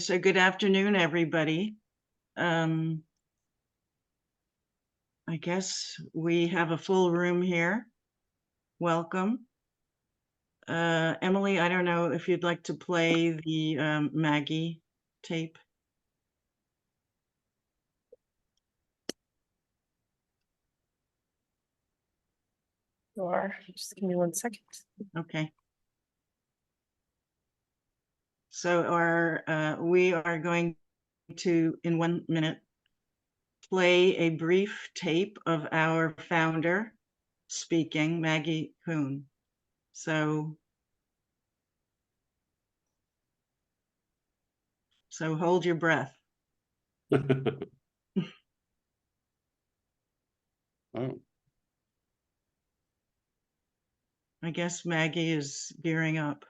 So good afternoon, everybody. I guess we have a full room here. Welcome. Emily, I don't know if you'd like to play the Maggie tape. Sure. Just give me 1 second. Okay. So we are going to, in 1 minute, play a brief tape of our founder speaking, Maggie Kuhn. So hold your breath. Oh, I guess Maggie is gearing up.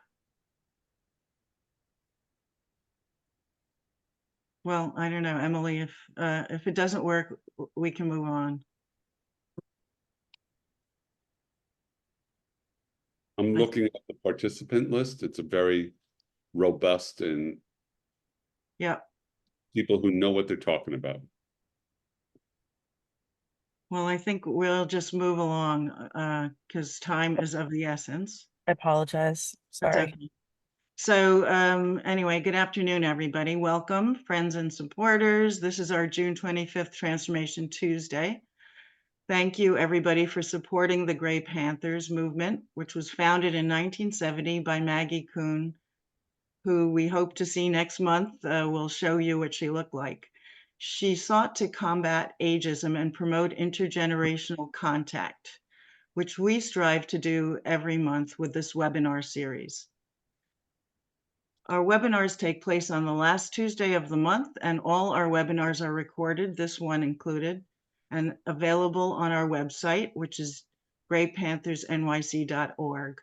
Well, I don't know, Emily, if it doesn't work, we can move on. I'm looking at the participant list. It's a very robust and Yeah. people who know what they're talking about. Well, I think we'll just move along because time is of the essence. I apologize. That's Sorry. okay. So anyway, good afternoon, everybody. Welcome, friends and supporters. This is our June 25th Transformation Tuesday. Thank you, everybody, for supporting the Gray Panthers movement, which was founded in 1970 by Maggie Kuhn, who we hope to see next month. We'll show you what she looked like. She sought to combat ageism and promote intergenerational contact, which we strive to do every month with this webinar series. Our webinars take place on the last Tuesday of the month, and all our webinars are recorded, this one included, and available on our website, which is graypanthersnyc.org.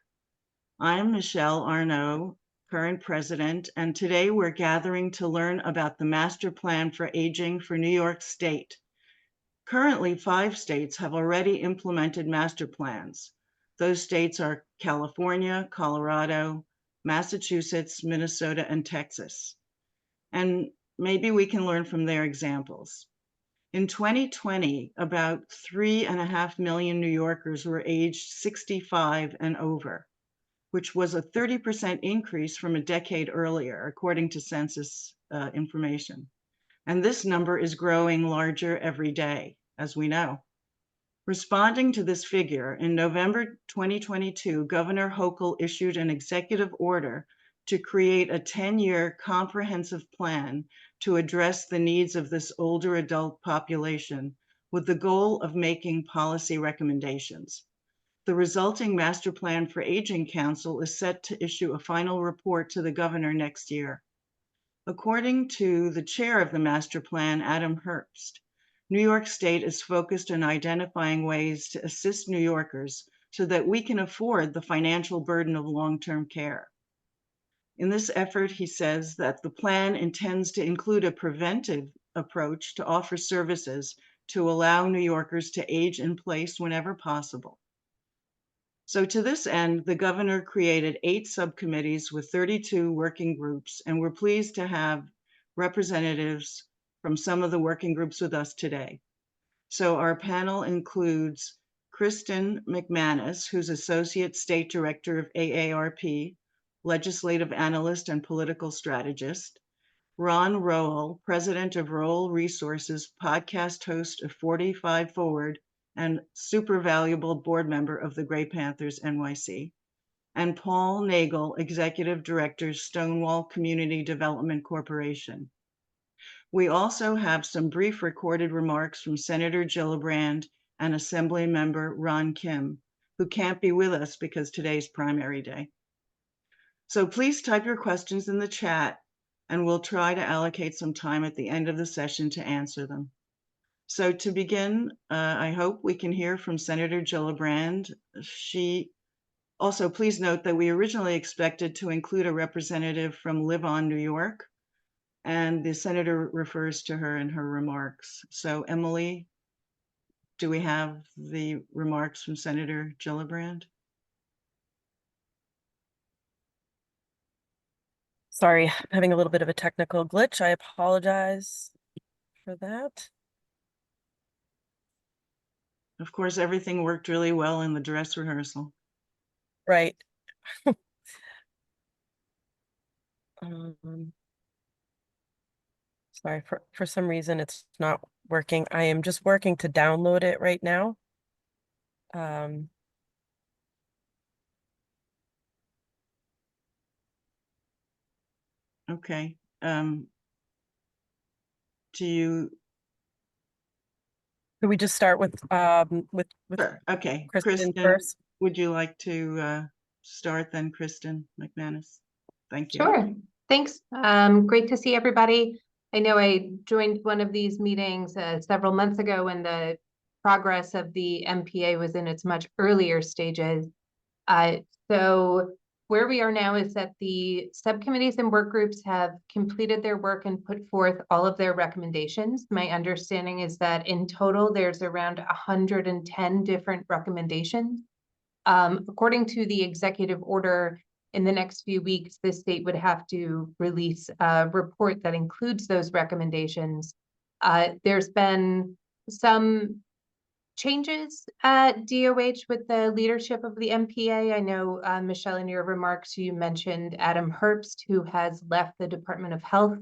I'm Michelle Arnaud, current president, and today we're gathering to learn about the Master Plan for Aging for New York State. Currently, 5 states have already implemented master plans. Those states are California, Colorado, Massachusetts, Minnesota, and Texas. And maybe we can learn from their examples. In 2020, about 3.5 million New Yorkers were aged 65 and over, which was a 30% increase from a decade earlier, according to census information. And this number is growing larger every day, as we know. Responding to this figure, in November 2022, Governor Hochul issued an executive order to create a 10-year comprehensive plan to address the needs of this older adult population with the goal of making policy recommendations. The resulting Master Plan for Aging Council is set to issue a final report to the governor next year. According to the chair of the master plan, Adam Herbst, New York State is focused on identifying ways to assist New Yorkers so that we can afford the financial burden of long-term care. In this effort, he says that the plan intends to include a preventive approach to offer services to allow New Yorkers to age in place whenever possible. So to this end, the governor created 8 subcommittees with 32 working groups, and we're pleased to have representatives from some of the working groups with us today. So our panel includes Kristen McManus, who's Associate State Director of AARP, Legislative Analyst and Political Strategist, Ron Rowell, President of Rowell Resources, podcast host of 45 Forward, and super valuable board member of the Gray Panthers NYC, and Paul Nagel, Executive Director, Stonewall Community Development Corporation. We also have some brief recorded remarks from Senator Gillibrand and Assembly Member Ron Kim, who can't be with us because today's primary day. So please type your questions in the chat, and we'll try to allocate some time at the end of the session to answer them. So to begin, I hope we can hear from Senator Gillibrand. She also, please note that we originally expected to include a representative from Live On New York, and the senator refers to her in her remarks. So Emily, do we have the remarks from Senator Gillibrand? Sorry, I'm having a little bit of a technical glitch. I apologize for that. Of course, everything worked really well in the dress rehearsal. Right. Um, Sorry, for some reason it's not working. I am just working to download it right now. Um, Okay. Do you, Could we just start with sure, okay, Kristen Kristen, first? would you like to start then, Kristen McManus? Thank you. Sure. Thanks. Great to see everybody. I know I joined one of these meetings several months ago when the progress of the MPA was in its much earlier stages. Uh, so where we are now is that the subcommittees and work groups have completed their work and put forth all of their recommendations. My understanding is that in total, there's around 110 different recommendations. According to the executive order, in the next few weeks, the state would have to release a report that includes those recommendations. There's been some changes at DOH with the leadership of the MPA. I know, Michelle, in your remarks, you mentioned Adam Herbst, who has left the Department of Health.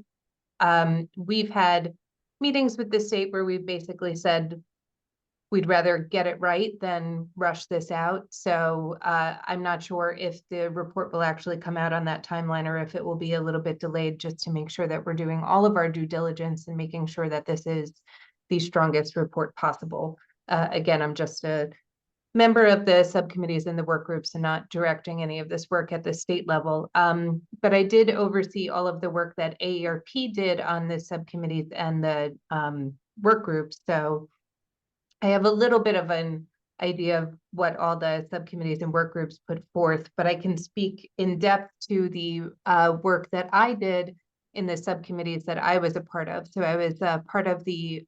We've had meetings with the state where we've basically said, we'd rather get it right than rush this out. So I'm not sure if the report will actually come out on that timeline or if it will be a little bit delayed, just to make sure that we're doing all of our due diligence and making sure that this is the strongest report possible. Again, I'm just a member of the subcommittees and the work groups and not directing any of this work at the state level. But I did oversee all of the work that AARP did on the subcommittees and the work groups. So I have a little bit of an idea of what all the subcommittees and work groups put forth, but I can speak in depth to the work that I did in the subcommittees that I was a part of. So I was part of the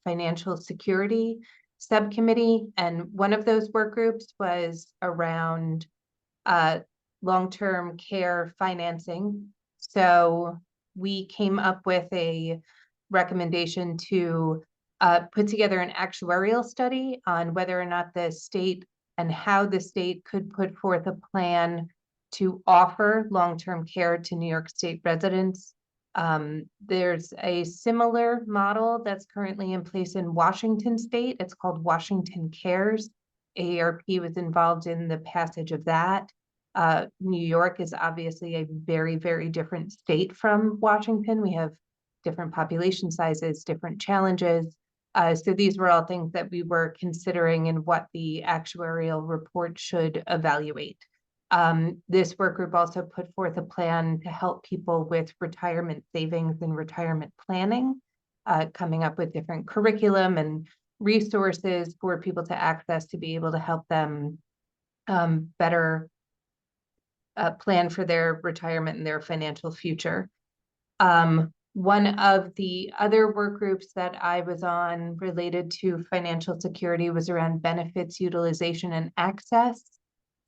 financial security subcommittee, and one of those work groups was around long-term care financing. So we came up with a recommendation to put together an actuarial study on whether or not the state and how the state could put forth a plan to offer long-term care to New York State residents. There's a similar model that's currently in place in Washington State. It's called Washington Cares. AARP was involved in the passage of that. New York is obviously a very, very different state from Washington. We have different population sizes, different challenges. So these were all things that we were considering in what the actuarial report should evaluate. This work group also put forth a plan to help people with retirement savings and retirement planning, coming up with different curriculum and resources for people to access to be able to help them better plan for their retirement and their financial future. One of the other work groups that I was on related to financial security was around benefits utilization and access.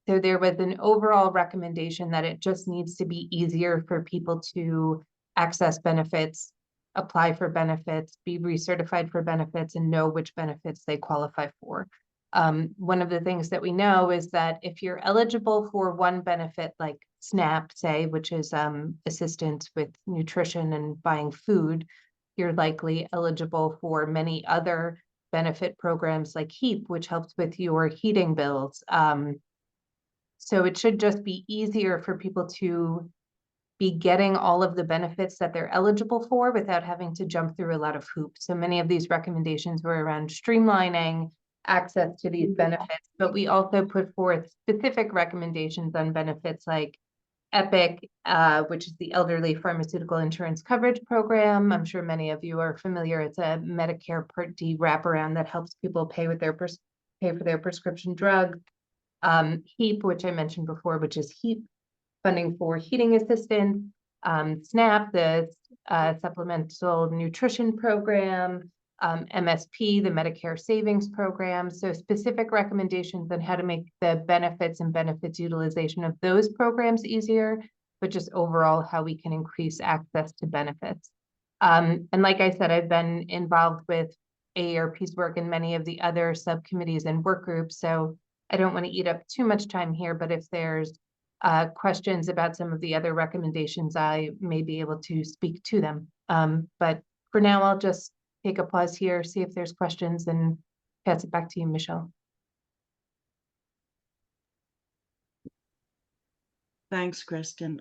So there was an overall recommendation that it just needs to be easier for people to access benefits, apply for benefits, be recertified for benefits, and know which benefits they qualify for. One of the things that we know is that if you're eligible for one benefit like SNAP, say, which is assistance with nutrition and buying food, you're likely eligible for many other benefit programs like HEAP, which helps with your heating bills. So it should just be easier for people to be getting all of the benefits that they're eligible for without having to jump through a lot of hoops. So many of these recommendations were around streamlining access to these benefits, but we also put forth specific recommendations on benefits like EPIC, which is the Elderly Pharmaceutical Insurance Coverage Program. I'm sure many of you are familiar. It's a Medicare Part D wraparound that helps people pay for their prescription drugs. HEAP, which I mentioned before, which is HEAP funding for heating assistance, SNAP, the Supplemental Nutrition Program, MSP, the Medicare Savings Program. So specific recommendations on how to make the benefits and benefits utilization of those programs easier, but just overall how we can increase access to benefits. And like I said, I've been involved with AARP's work in many of the other subcommittees and work groups, so I don't want to eat up too much time here, but if there's questions about some of the other recommendations, I may be able to speak to them. But for now, I'll just take a pause here, see if there's questions, and pass it back to you, Michelle. Thanks, Kristen.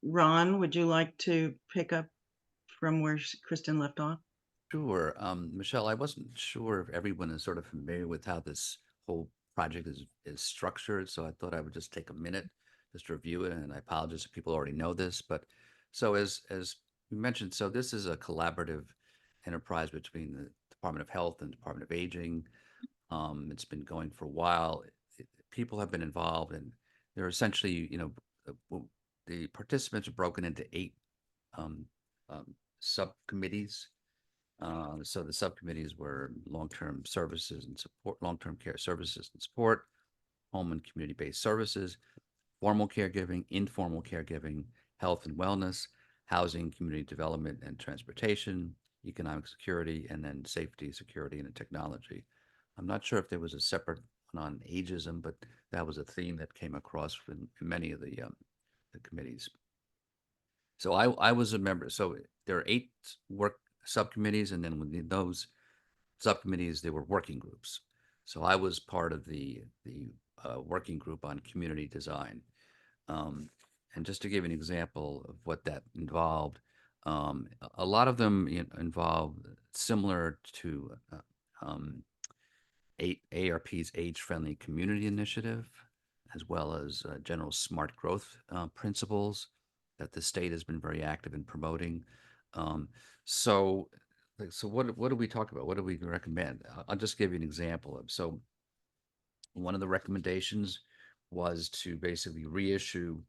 Ron, would you like to pick up from where Kristen left off? Sure. Michelle, I wasn't sure if everyone is sort of familiar with how this whole project is structured, so I thought I would just take a minute just to review it, and I apologize if people already know this, but so as we mentioned, so this is a collaborative enterprise between the Department of Health and Department of Aging. It's been going for a while. People have been involved, and they're essentially, the participants are broken into 8 subcommittees. So the subcommittees were long-term services and support, long-term care services and support, home and community-based services, formal caregiving, informal caregiving, health and wellness, housing, community development and transportation, economic security, and then safety, security, and technology. I'm not sure if there was a separate one on ageism, but that was a theme that came across in many of the committees. So I was a member. So there are 8 work subcommittees, and then within those subcommittees, there were working groups. So I was part of the working group on community design. And just to give an example of what that involved, a lot of them involved similar to ARP's Age-Friendly Community Initiative, as well as general smart growth principles that the state has been very active in promoting. So what do we talk about? What do we recommend? I'll just give you an example of. So one of the recommendations was to basically reissue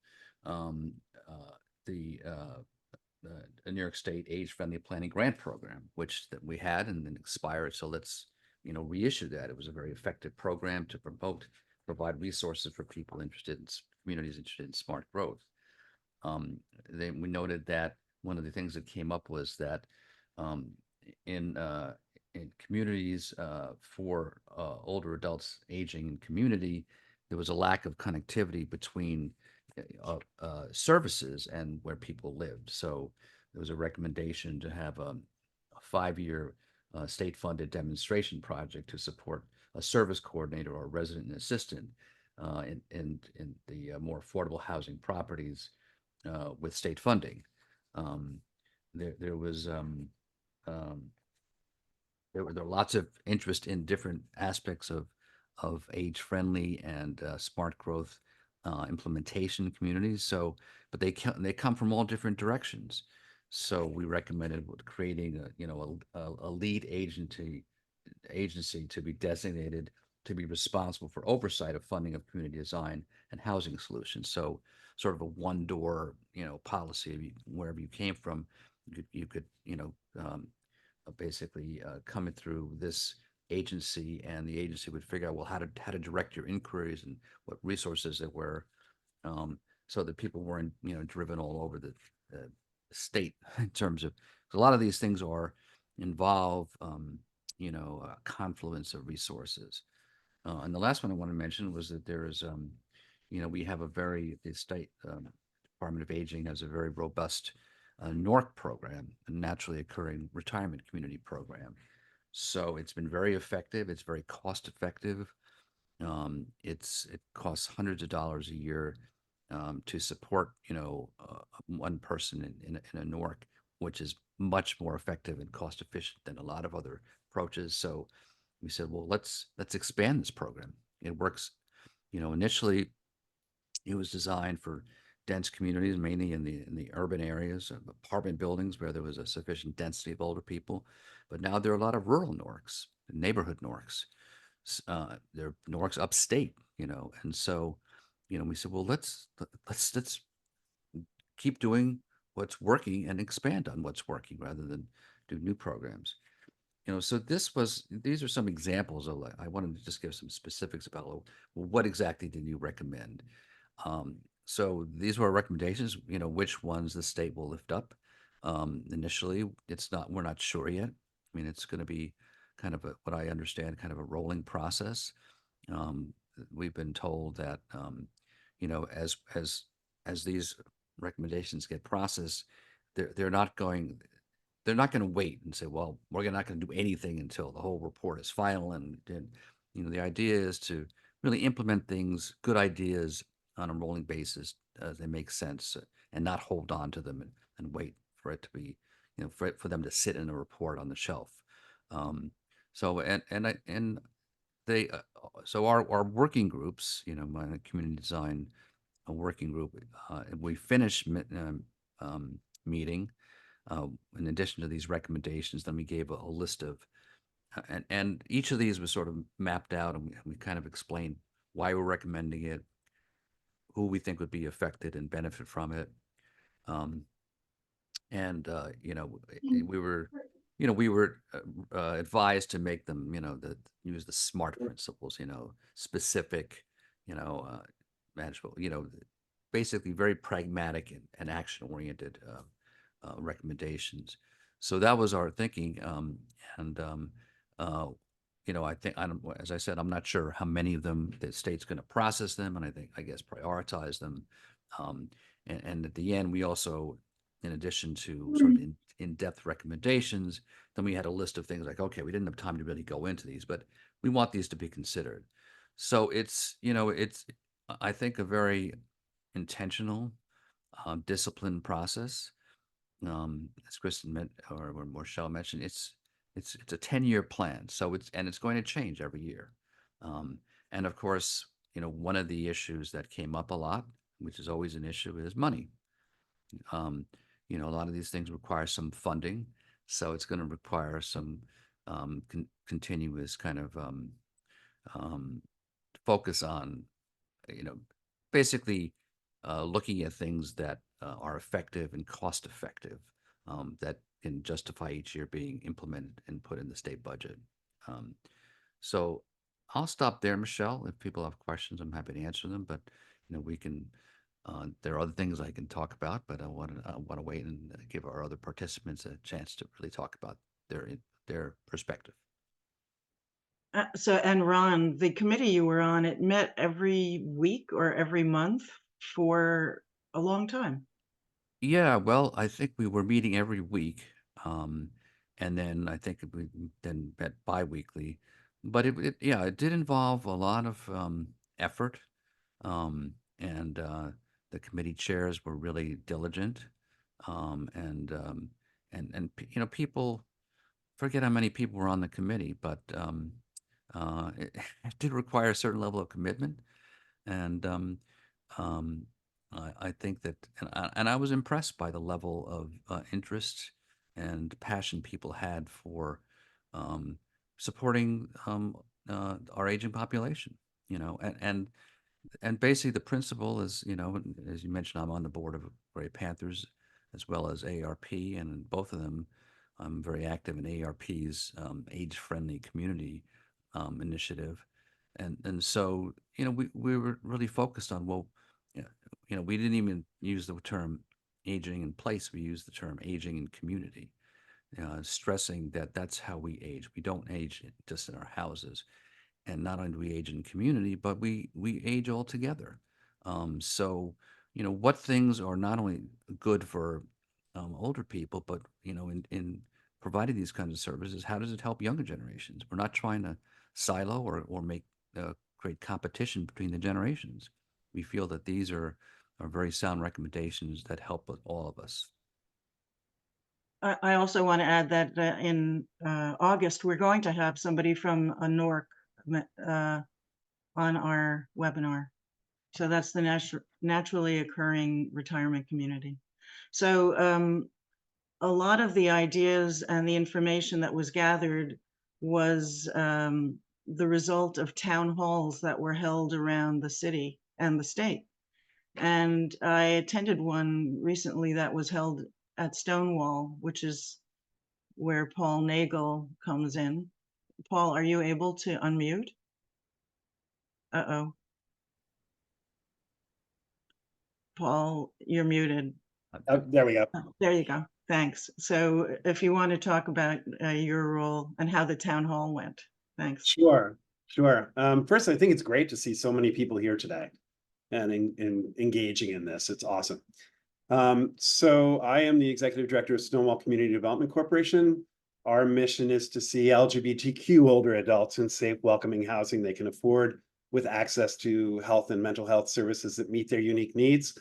the New York State Age-Friendly Planning Grant Program, which that we had and then expired. So let's reissue that. It was a very effective program to provide resources for people interested in communities interested in smart growth. Then we noted that one of the things that came up was that in communities for older adults aging in community, there was a lack of connectivity between services and where people lived. So there was a recommendation to have a 5-year state-funded demonstration project to support a service coordinator or resident assistant in the more affordable housing properties with state funding. There were lots of interest in different aspects of age-friendly and smart growth implementation communities. So, but they come from all different directions. So we recommended creating a lead agency to be designated to be responsible for oversight of funding of community design and housing solutions. So sort of a one-door, policy. Wherever you came from, you could basically come in through this agency, and the agency would figure out, well, how to direct your inquiries and what resources there were, so that people weren't driven all over the state in terms of, a lot of these things involve a confluence of resources. And the last one I want to mention was that there is we have the state Department of Aging has a very robust NORC program, a naturally occurring retirement community program. So it's been very effective. It's very cost effective. It costs hundreds of dollars a year to support one person in a NORC, which is much more effective and cost efficient than a lot of other approaches. So we said, well, let's expand this program. It works. Initially, it was designed for dense communities, mainly in the urban areas of apartment buildings where there was a sufficient density of older people. But now there are a lot of rural NORCs, neighborhood NORCs. There are NORCs upstate, and so, we said, well, let's keep doing what's working and expand on what's working rather than do new programs. So these are some examples of, I wanted to just give some specifics about, well, what exactly did you recommend? So these were our recommendations, which ones the state will lift up. Initially, we're not sure yet. I mean, it's going to be kind of what I understand, kind of a rolling process. Um, we've been told that, as these recommendations get processed, they're not going to wait and say, well, we're not going to do anything until the whole report is final. And the idea is to really implement things, good ideas on a rolling basis as they make sense, and not hold on to them and wait for it to be, for them to sit in a report on the shelf. So and they so our working groups, my community design working group, we finished meeting. In addition to these recommendations, then we gave a list of, and each of these was sort of mapped out, and we kind of explained why we're recommending it, who we think would be affected and benefit from it. Um, and we were advised to make them, use the SMART principles, specific, manageable, basically very pragmatic and action oriented recommendations. So that was our thinking. And uh, I don't, as I said, I'm not sure how many of them the state's going to process them, and I guess prioritize them. Um, and at the end, we also, in addition to sort of in-depth recommendations, then we had a list of things like, okay, we didn't have time to really go into these, but we want these to be considered. So it's I think a very intentional, disciplined process. As Kristen meant, or Marshall mentioned, it's a 10-year plan, so it's going to change every year. Um, and of course, one of the issues that came up a lot, which is always an issue, is money. Um, a lot of these things require some funding, so it's going to require some continuous kind of um, focus on, you know, basically looking at things that are effective and cost effective, that can justify each year being implemented and put in the state budget. Um, so I'll stop there, Michelle. If people have questions, I'm happy to answer them. But we can. There are other things I can talk about, but I want to wait and give our other participants a chance to really talk about their perspective. And Ron, the committee you were on, it met every week or every month for a long time. Yeah, well, I think we were meeting every week, and then I think we then met bi-weekly. But yeah, it did involve a lot of effort, and the committee chairs were really diligent, and people forget how many people were on the committee, but it did require a certain level of commitment, and um, I think that, and I was impressed by the level of interest and passion people had for supporting our aging population. And basically the principle is, as you mentioned, I'm on the board of Gray Panthers as well as ARP, and in both of them, I'm very active in ARP's age-friendly community initiative, and so we were really focused on, well, we didn't even use the term aging in place. We used the term aging in community, stressing that that's how we age. We don't age just in our houses, and not only do we age in community, but we age all together. So what things are not only good for older people, but in providing these kinds of services, how does it help younger generations? We're not trying to silo or make create competition between the generations. We feel that these are very sound recommendations that help all of us. I also want to add that in August, we're going to have somebody from NORC on our webinar. So that's the naturally occurring retirement community. So a lot of the ideas and the information that was gathered was the result of town halls that were held around the city and the state. And I attended one recently that was held at Stonewall, which is where Paul Nagel comes in. Paul, are you able to unmute? Uh-oh. Paul, you're muted. There we go. Oh, there you go. Thanks. So if you want to talk about your role and how the town hall went. Thanks. Sure. First, I think it's great to see so many people here today and engaging in this. It's awesome. So I am the executive director of Stonewall Community Development Corporation. Our mission is to see LGBTQ older adults in safe, welcoming housing they can afford with access to health and mental health services that meet their unique needs.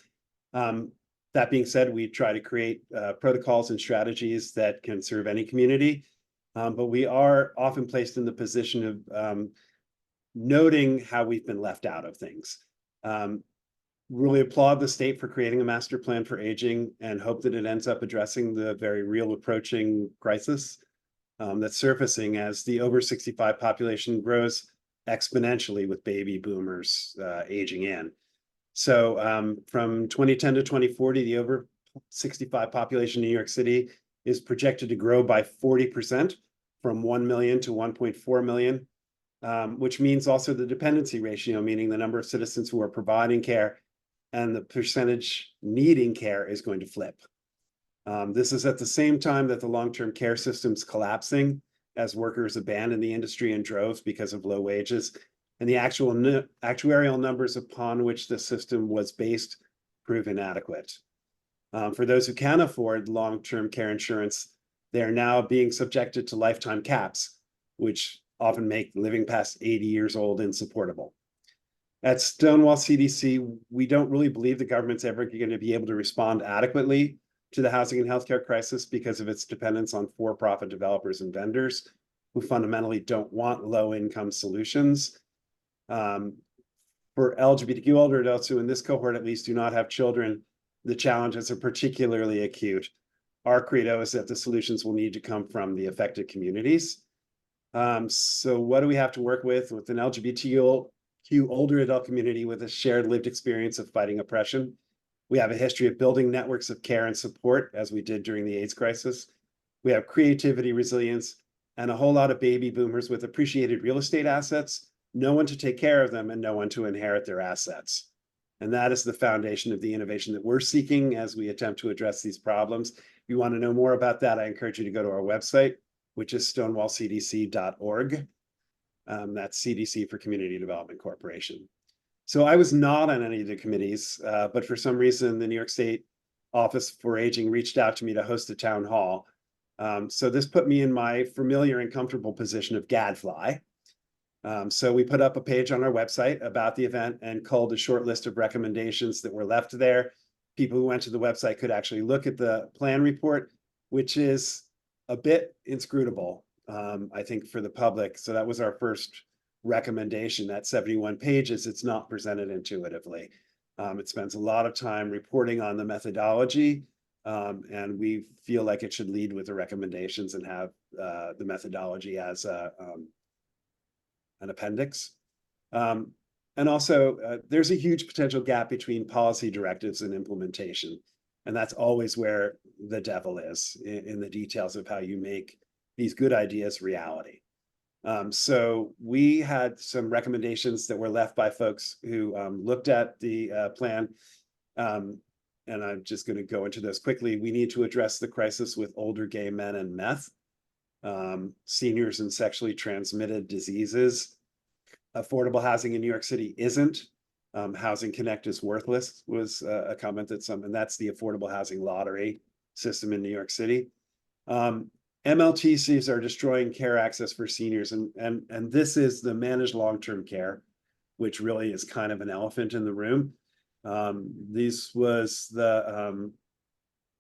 That being said, we try to create protocols and strategies that can serve any community, but we are often placed in the position of noting how we've been left out of things. Really applaud the state for creating a master plan for aging and hope that it ends up addressing the very real approaching crisis that's surfacing as the over 65 population grows exponentially with baby boomers aging in. So from 2010 to 2040, the over 65 population in New York City is projected to grow by 40% from 1 million to 1.4 million, which means also the dependency ratio, meaning the number of citizens who are providing care and the percentage needing care is going to flip. This is at the same time that the long-term care system's collapsing as workers abandon the industry in droves because of low wages, and the actual actuarial numbers upon which the system was based prove inadequate. For those who can afford long-term care insurance, they are now being subjected to lifetime caps, which often make living past 80 years old insupportable. At Stonewall CDC, we don't really believe the government's ever going to be able to respond adequately to the housing and healthcare crisis because of its dependence on for-profit developers and vendors who fundamentally don't want low-income solutions. For LGBTQ older adults who in this cohort at least do not have children, the challenges are particularly acute. Our credo is that the solutions will need to come from the affected communities. So what do we have to work with an LGBTQ older adult community with a shared lived experience of fighting oppression? We have a history of building networks of care and support, as we did during the AIDS crisis. We have creativity, resilience, and a whole lot of baby boomers with appreciated real estate assets, no one to take care of them and no one to inherit their assets. And that is the foundation of the innovation that we're seeking as we attempt to address these problems. If you want to know more about that, I encourage you to go to our website, which is stonewallcdc.org. That's CDC for Community Development Corporation. So I was not on any of the committees, but for some reason, the New York State Office for Aging reached out to me to host a town hall. So this put me in my familiar and comfortable position of gadfly. So we put up a page on our website about the event and culled a short list of recommendations that were left there. People who went to the website could actually look at the plan report, which is a bit inscrutable, I think, for the public. So that was our first recommendation. At 71 pages, it's not presented intuitively. It spends a lot of time reporting on the methodology, and we feel like it should lead with the recommendations and have the methodology as an appendix. And also, there's a huge potential gap between policy directives and implementation. And that's always where the devil is, in the details of how you make these good ideas reality. So we had some recommendations that were left by folks who looked at the plan. And I'm just going to go into those quickly. We need to address the crisis with older gay men and meth, seniors and sexually transmitted diseases. Affordable housing in New York City isn't. Housing Connect is worthless was a comment that and that's the affordable housing lottery system in New York City. MLTCs are destroying care access for seniors, and this is the managed long-term care, which really is kind of an elephant in the room. This was the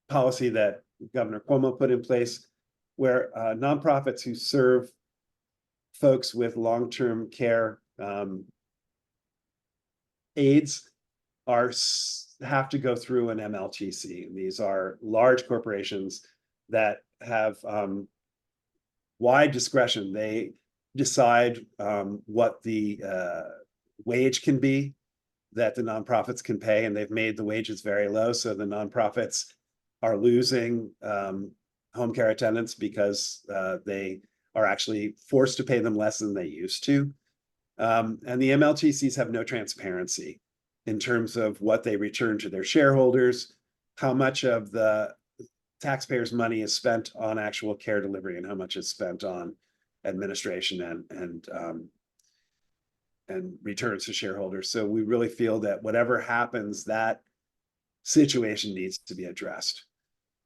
policy that Governor Cuomo put in place, where nonprofits who serve folks with long-term care aids have to go through an MLTC. These are large corporations that have wide discretion. They decide what the wage can be that the nonprofits can pay, and they've made the wages very low. So the nonprofits are losing home care attendants because they are actually forced to pay them less than they used to. And the MLTCs have no transparency. in terms of what they return to their shareholders, how much of the taxpayers' money is spent on actual care delivery and how much is spent on administration and returns to shareholders. So we really feel that whatever happens, that situation needs to be addressed.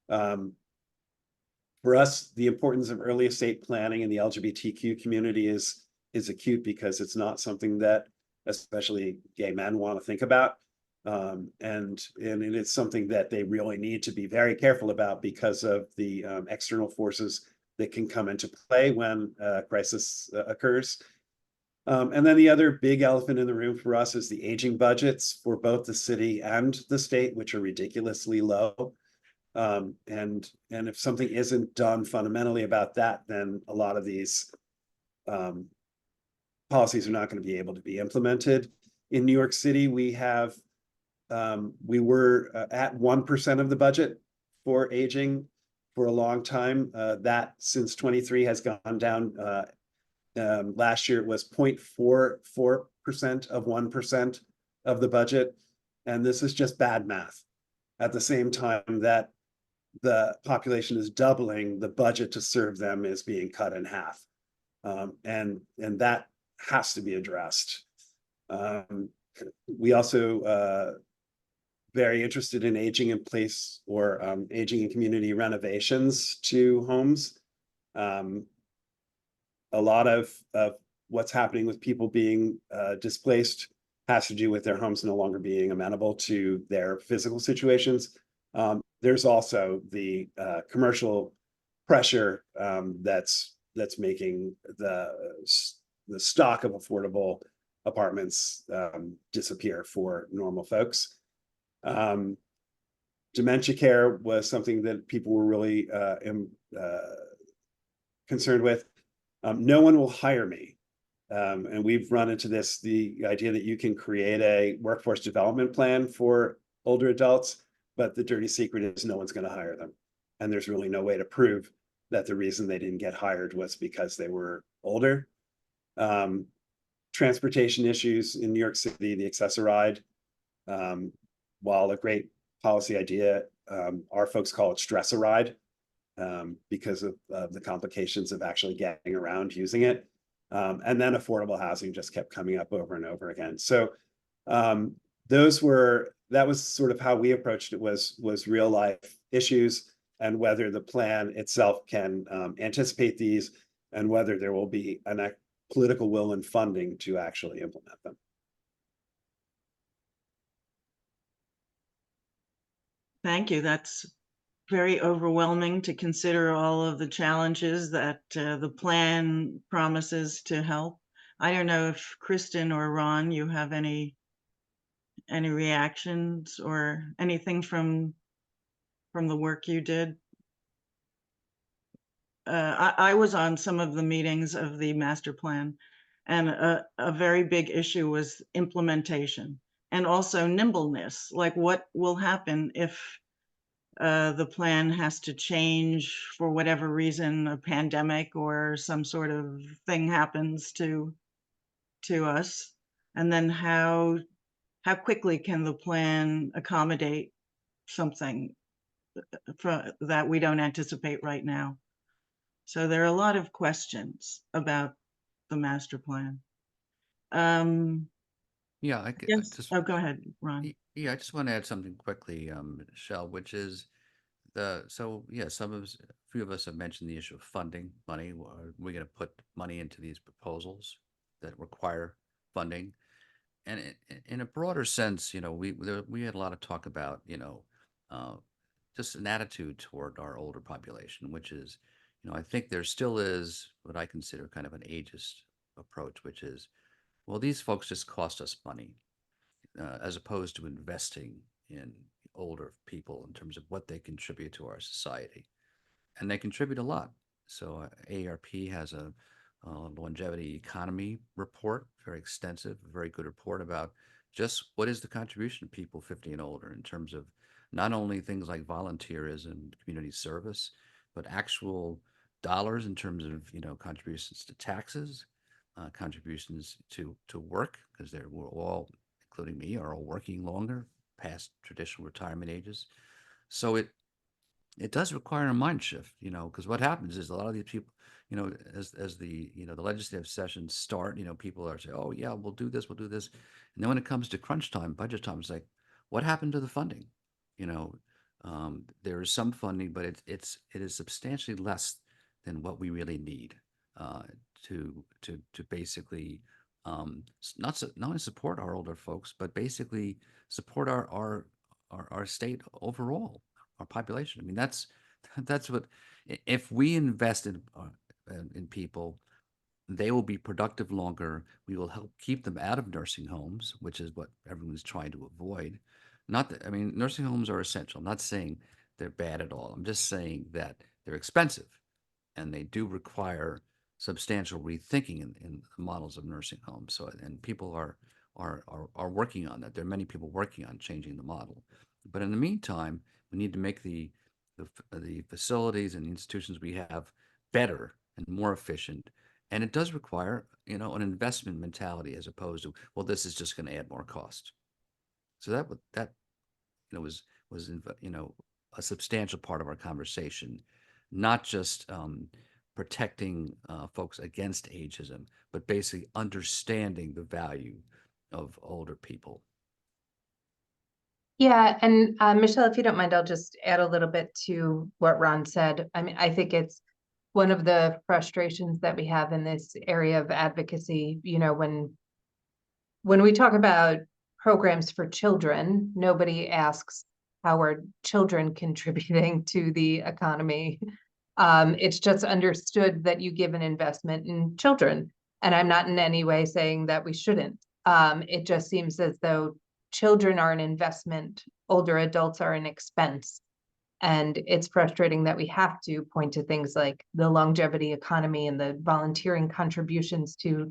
For us, the importance of early estate planning in the LGBTQ community is acute because it's not something that especially gay men want to think about. And it is something that they really need to be very careful about because of the external forces that can come into play when a crisis occurs. And then the other big elephant in the room for us is the aging budgets for both the city and the state, which are ridiculously low. And if something isn't done fundamentally about that, then a lot of these policies are not going to be able to be implemented. In New York City, we were at 1% of the budget for aging for a long time. That since 23 has gone down. Last year it was 0.44% of 1% of the budget. And this is just bad math. At the same time that the population is doubling, the budget to serve them is being cut in half. And that has to be addressed. We also very interested in aging in place or aging in community renovations to homes. A lot of what's happening with people being displaced has to do with their homes no longer being amenable to their physical situations. There's also the commercial pressure that's making the stock of affordable apartments disappear for normal folks. Dementia care was something that people were really concerned with. No one will hire me. And we've run into this, the idea that you can create a workforce development plan for older adults, but the dirty secret is no one's going to hire them. And there's really no way to prove that the reason they didn't get hired was because they were older. Transportation issues in New York City, the Access-a-Ride, while a great policy idea, our folks call it stress-a-ride. Because of the complications of actually getting around using it. And then affordable housing just kept coming up over and over again. So that was sort of how we approached it, was real life issues and whether the plan itself can anticipate these and whether there will be a political will and funding to actually implement them. Thank you. That's very overwhelming to consider all of the challenges that the plan promises to help. I don't know if Kristen or Ron, you have any reactions or anything from the work you did. I was on some of the meetings of the master plan, and a very big issue was implementation and also nimbleness. Like, what will happen if the plan has to change for whatever reason, a pandemic or some sort of thing happens to us, and then how quickly can the plan accommodate something that we don't anticipate right now? So there are a lot of questions about the master plan. Yeah, I Yes. just, Oh, go ahead, Ron. yeah, I just want to add something quickly, Michelle, which is a few of us have mentioned the issue of funding money. Are we going to put money into these proposals that require funding? And in a broader sense, we had a lot of talk about, just an attitude toward our older population, which is, I think there still is what I consider kind of an ageist approach, which is, well, these folks just cost us money, as opposed to investing in older people in terms of what they contribute to our society. And they contribute a lot. So AARP has a longevity economy report, very extensive, very good report about just what is the contribution of people 50 and older in terms of not only things like volunteerism, community service, but actual dollars in terms of, contributions to taxes, contributions to work, because we're all including me, are all working longer, past traditional retirement ages. So it does require a mind shift, you know, because what happens is a lot of these people, you know, as the, you know, the legislative sessions start, you know, people are saying, oh yeah, we'll do this. And then when it comes to crunch time, budget time, it's like, what happened to the funding? You know, there is some funding, but it is substantially less than what we really need uh, to basically not only support our older folks, but basically support our state overall, our population. I mean, that's what, if we invest in people, they will be productive longer. We will help keep them out of nursing homes, which is what everyone's trying to avoid. Not that, I mean, nursing homes are essential. I'm not saying they're bad at all. I'm just saying that they're expensive and they do require substantial rethinking in the models of nursing homes. So, and people are working on that. There are many people working on changing the model. But in the meantime, we need to make the facilities and the institutions we have better and more efficient. And it does require, you know, an investment mentality as opposed to, well, this is just going to add more cost. So that you know was you know, a substantial part of our conversation, not just protecting folks against ageism, but basically understanding the value of older people. Yeah, and Michelle, if you don't mind, I'll just add a little bit to what Ron said. I mean, I think it's one of the frustrations that we have in this area of advocacy, you know, when we talk about programs for children, nobody asks how are children contributing to the economy. It's just understood that you give an investment in children. And I'm not in any way saying that we shouldn't. It just seems as though children are an investment, older adults are an expense. And it's frustrating that we have to point to things like the longevity economy and the volunteering contributions to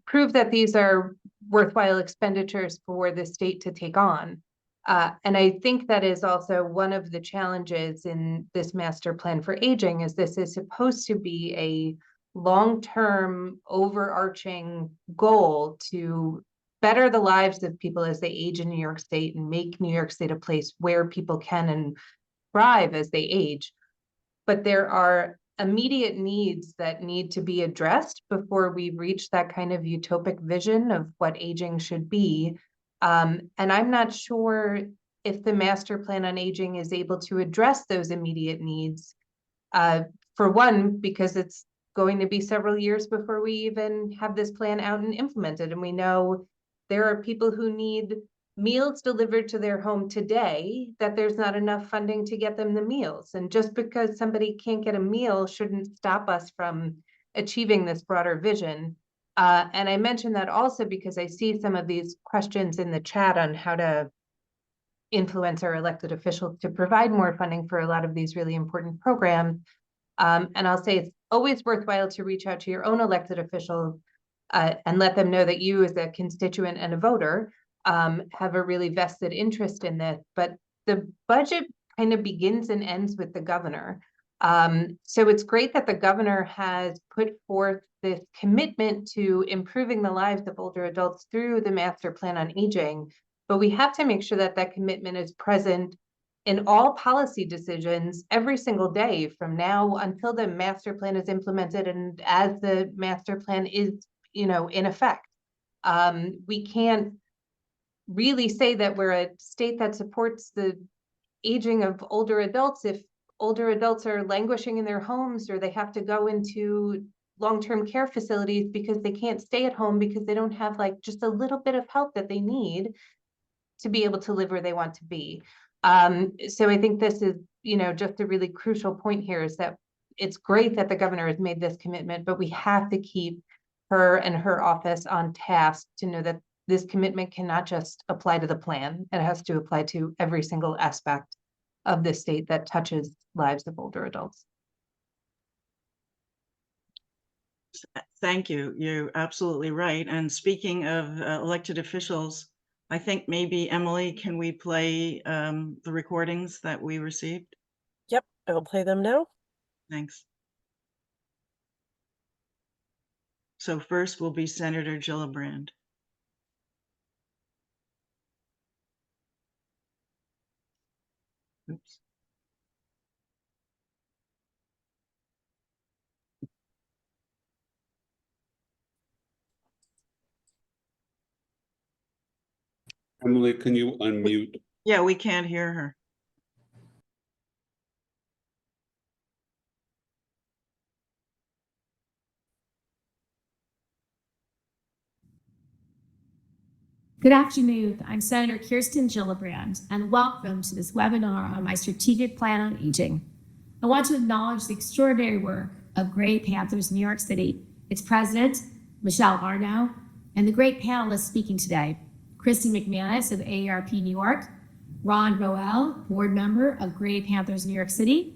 prove that these are worthwhile expenditures for the state to take on. And I think that is also one of the challenges in this master plan for aging, is this is supposed to be a long-term overarching goal to better the lives of people as they age in New York State and make New York State a place where people can and thrive as they age. But there are immediate needs that need to be addressed before we reach that kind of utopic vision of what aging should be. And I'm not sure if the master plan on aging is able to address those immediate needs. For one, because it's going to be several years before we even have this plan out and implemented. And we know there are people who need meals delivered to their home today, that there's not enough funding to get them the meals. And just because somebody can't get a meal shouldn't stop us from achieving this broader vision. And I mention that also because I see some of these questions in the chat on how to influence our elected officials to provide more funding for a lot of these really important programs. And I'll say it's always worthwhile to reach out to your own elected officials and let them know that you, as a constituent and a voter, have a really vested interest in this. But the budget kind of begins and ends with the governor. So it's great that the governor has put forth this commitment to improving the lives of older adults through the master plan on aging. But we have to make sure that that commitment is present in all policy decisions every single day from now until the master plan is implemented and as the master plan is, you know, in effect. We can't really say that we're a state that supports the aging of older adults if older adults are languishing in their homes or they have to go into long-term care facilities because they can't stay at home because they don't have like just a little bit of help that they need to be able to live where they want to be. So I think this is, you know, just a really crucial point here, is that it's great that the governor has made this commitment, but we have to keep her and her office on task to know that this commitment cannot just apply to the plan. It has to apply to every single aspect of the state that touches lives of older adults. Thank you. You're absolutely right. And speaking of elected officials, I think maybe, Emily, can we play the recordings that we received? Yep, I'll play them now. Thanks. So first will be Senator Gillibrand. Oops. Emily, can you unmute? Yeah, we can't hear her. Good afternoon. I'm Senator Kirsten Gillibrand, and welcome to this webinar on my strategic plan on aging. I want to acknowledge the extraordinary work of Gray Panthers New York City, its president, Michelle Arno, and the great panelists speaking today, Christy McManus of AARP New York, Ron Roel, board member of Gray Panthers New York City,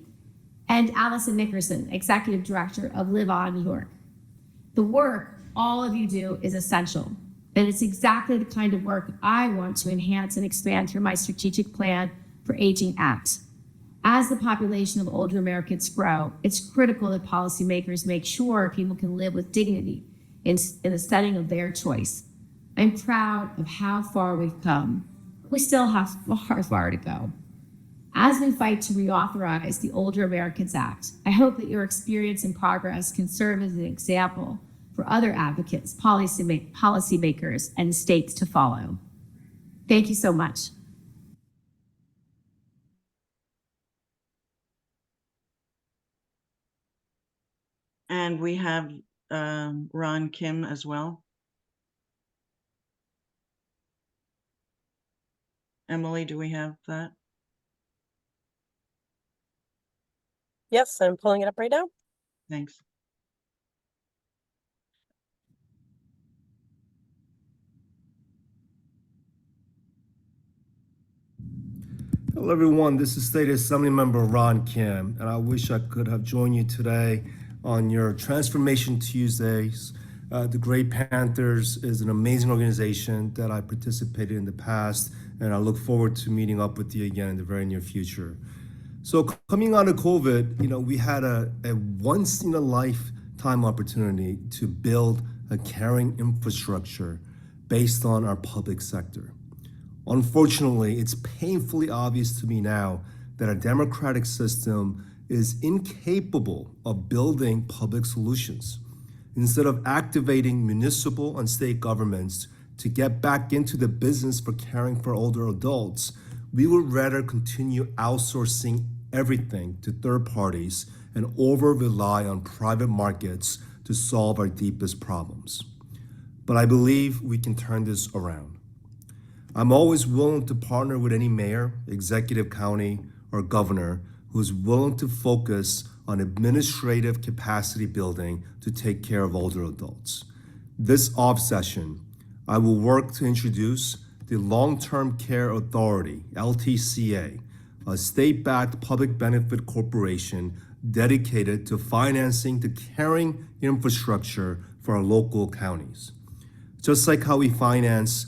and Allison Nickerson, executive director of Live On New York. The work all of you do is essential, and it's exactly the kind of work I want to enhance and expand through my strategic plan for Aging Act. As the population of older Americans grow, it's critical that policymakers make sure people can live with dignity in the setting of their choice. I'm proud of how far we've come. We still have far to go. As we fight to reauthorize the Older Americans Act, I hope that your experience and progress can serve as an example for other advocates, policymakers, and states to follow. Thank you so much. And we have Ron Kim as well. Emily, do we have that? Yes, I'm pulling it up right now. Thanks. Hello, everyone. This is State Assembly Member Ron Kim, and I wish I could have joined you today on your Transformation Tuesdays. The Gray Panthers is an amazing organization that I participated in the past, and I look forward to meeting up with you again in the very near future. So coming out of COVID, we had a once in a lifetime opportunity to build a caring infrastructure based on our public sector. Unfortunately, it's painfully obvious to me now that our democratic system is incapable of building public solutions. Instead of activating municipal and state governments to get back into the business for caring for older adults, we would rather continue outsourcing everything to third parties and over-rely on private markets to solve our deepest problems. But I believe we can turn this around. I'm always willing to partner with any mayor, executive county, or governor who's willing to focus on administrative capacity building to take care of older adults. This off session, I will work to introduce the Long-Term Care Authority, LTCA, a state-backed public benefit corporation dedicated to financing the caring infrastructure for our local counties. Just like how we finance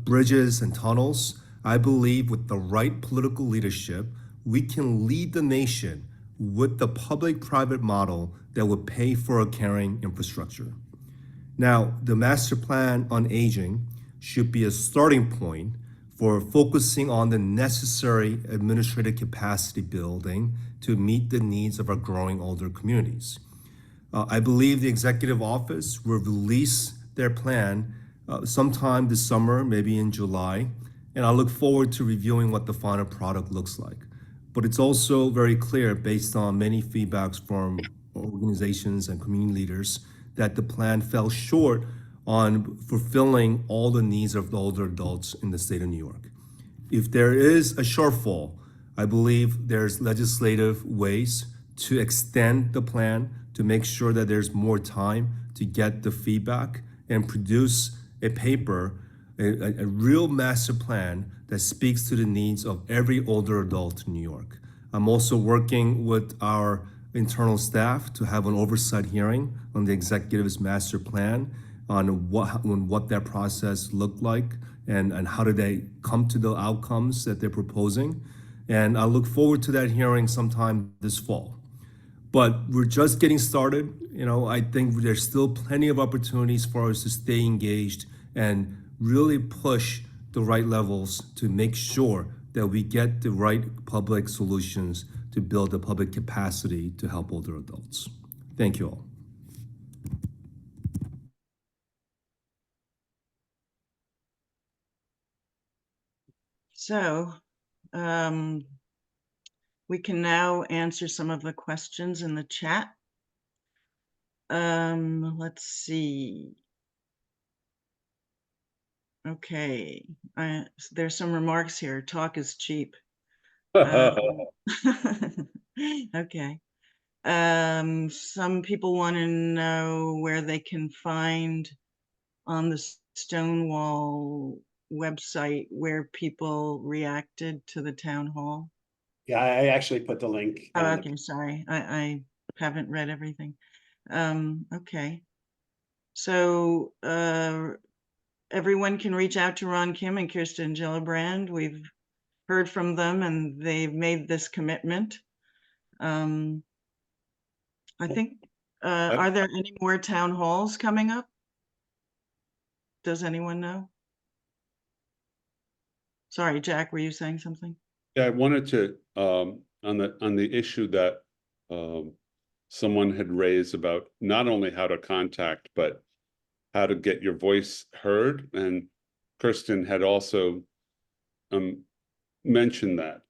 bridges and tunnels, I believe with the right political leadership, we can lead the nation with the public-private model that would pay for a caring infrastructure. Now, the master plan on aging should be a starting point for focusing on the necessary administrative capacity building to meet the needs of our growing older communities. I believe the executive office will release their plan sometime this summer, maybe in July, and I look forward to reviewing what the final product looks like. But it's also very clear, based on many feedbacks from organizations and community leaders, that the plan fell short on fulfilling all the needs of the older adults in the state of New York. If there is a shortfall, I believe there's legislative ways to extend the plan to make sure that there's more time to get the feedback and produce a paper, a real master plan that speaks to the needs of every older adult in New York. I'm also working with our internal staff to have an oversight hearing on the executive's master plan on what that process looked like and how did they come to the outcomes that they're proposing. And I look forward to that hearing sometime this fall. But we're just getting started. I think there's still plenty of opportunities for us to stay engaged and really push the right levels to make sure that we get the right public solutions to build the public capacity to help older adults. Thank you all. So we can now answer some of the questions in the chat. Let's see. Okay, there's some remarks here. Talk is cheap. Okay. Some people want to know where they can find on the Stonewall website where people reacted to the town hall. Yeah, I actually put the link. Oh, on okay, sorry. I haven't read everything. Okay. So everyone can reach out to Ron Kim and Kirsten Gillibrand. We've heard from them and they've made this commitment. I think, are there any more town halls coming up? Does anyone know? Sorry, Jack, were you saying something? Yeah, I wanted to, on the issue that someone had raised about not only how to contact, but how to get your voice heard. And Kirsten had also mentioned that.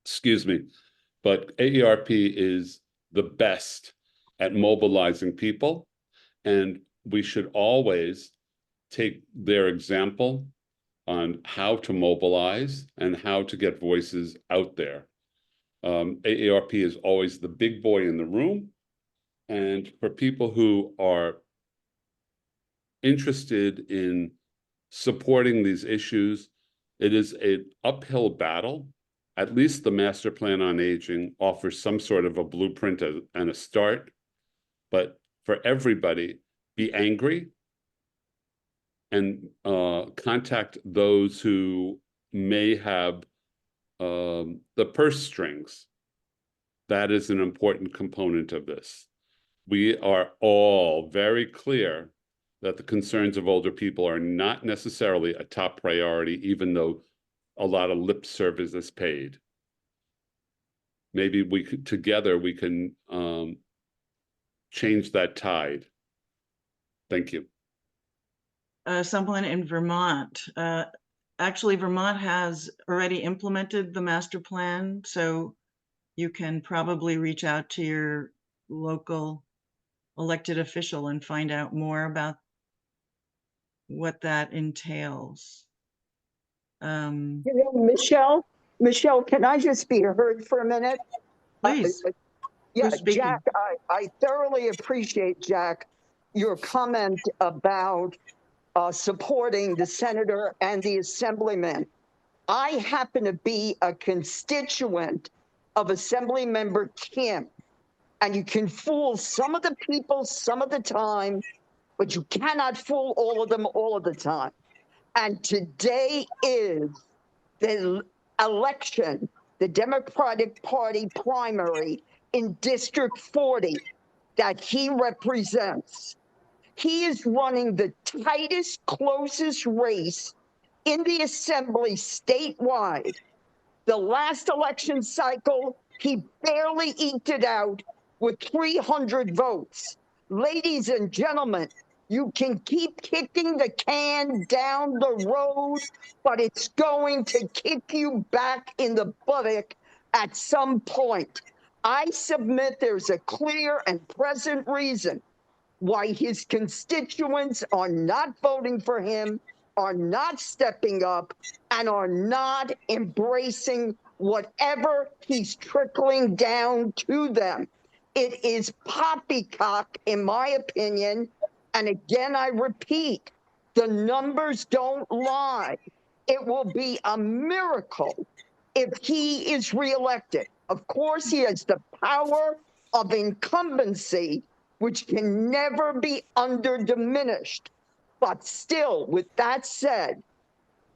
Excuse me. But AARP is the best at mobilizing people, and we should always take their example on how to mobilize and how to get voices out there. AARP is always the big boy in the room. And for people who are interested in supporting these issues, it is an uphill battle. At least the Master Plan on Aging offers some sort of a blueprint and a start. But for everybody, be angry and contact those who may have the purse strings. That is an important component of this. We are all very clear that the concerns of older people are not necessarily a top priority, even though a lot of lip service is paid. Maybe we could, together, we can change that tide. Thank you. Someone in Vermont. Actually, Vermont has already implemented the master plan, so you can probably reach out to your local elected official and find out more about what that entails. You know, Michelle, can I just be heard for a minute? Please. Yeah, Who's speaking? Jack, I thoroughly appreciate, Jack, your comment about supporting the senator and the assemblyman. I happen to be a constituent of Assemblymember Kim, and you can fool some of the people some of the time, but you cannot fool all of them all of the time. And today is the election, the Democratic Party primary in District 40 that he represents. He is running the tightest, closest race in the assembly statewide. The last election cycle, he barely eked it out with 300 votes. Ladies and gentlemen, you can keep kicking the can down the road, but it's going to kick you back in the buttock at some point. I submit there's a clear and present reason why his constituents are not voting for him, are not stepping up, and are not embracing whatever he's trickling down to them. It is poppycock, in my opinion. And again, I repeat, the numbers don't lie. It will be a miracle if he is reelected. Of course, he has the power of incumbency, which can never be under-diminished. But still, with that said,